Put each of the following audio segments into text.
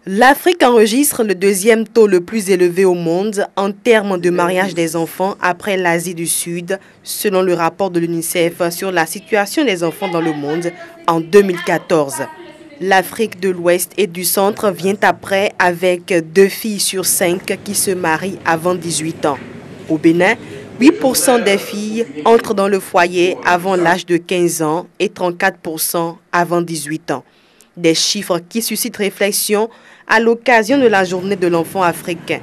L'Afrique enregistre le deuxième taux le plus élevé au monde en termes de mariage des enfants après l'Asie du Sud, selon le rapport de l'UNICEF sur la situation des enfants dans le monde en 2014. L'Afrique de l'Ouest et du Centre vient après avec 2 filles sur 5 qui se marient avant 18 ans. Au Bénin, 8% des filles entrent dans le foyer avant l'âge de 15 ans et 34% avant 18 ans. Des chiffres qui suscitent réflexion à l'occasion de la journée de l'enfant africain.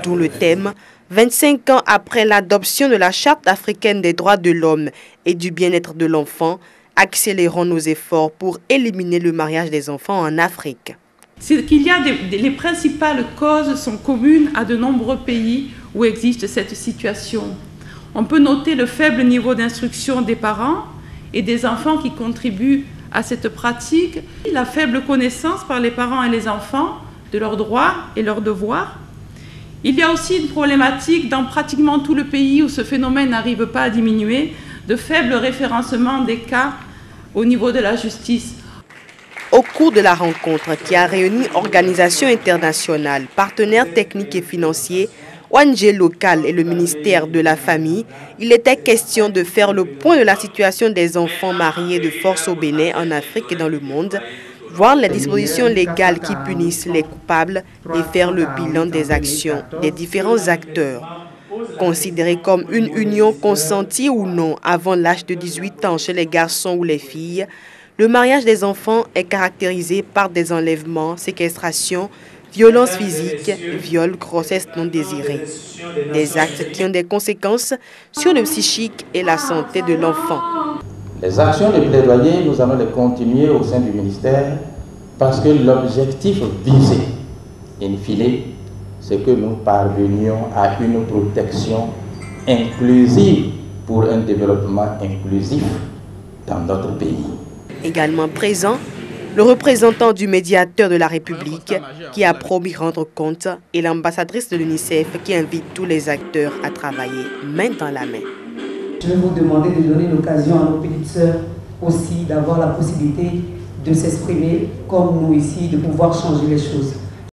D'où le thème « 25 ans après l'adoption de la Charte africaine des droits de l'homme et du bien-être de l'enfant, accélérons nos efforts pour éliminer le mariage des enfants en Afrique ». C'est qu'il y a les principales causes sont communes à de nombreux pays où existe cette situation. On peut noter le faible niveau d'instruction des parents et des enfants qui contribuent à cette pratique, la faible connaissance par les parents et les enfants de leurs droits et leurs devoirs. Il y a aussi une problématique dans pratiquement tout le pays où ce phénomène n'arrive pas à diminuer, de faible référencement des cas au niveau de la justice. Au cours de la rencontre qui a réuni organisations internationales, partenaires techniques et financiers, ONG locales et le ministère de la Famille, il était question de faire le point de la situation des enfants mariés de force au Bénin, en Afrique et dans le monde, voir les dispositions légales qui punissent les coupables et faire le bilan des actions des différents acteurs. Considéré comme une union consentie ou non avant l'âge de 18 ans chez les garçons ou les filles, le mariage des enfants est caractérisé par des enlèvements, séquestrations, violences physiques, viols, grossesses non désirées. Des actes qui ont des conséquences sur le psychique et la santé de l'enfant. Les actions de plaidoyer, nous allons les continuer au sein du ministère parce que l'objectif visé, in fine, c'est que nous parvenions à une protection inclusive pour un développement inclusif dans notre pays. Également présent, le représentant du médiateur de la République qui a promis rendre compte et l'ambassadrice de l'UNICEF qui invite tous les acteurs à travailler main dans la main. Je vais vous demander de donner l'occasion à nos petites sœurs aussi d'avoir la possibilité de s'exprimer comme nous ici, de pouvoir changer les choses.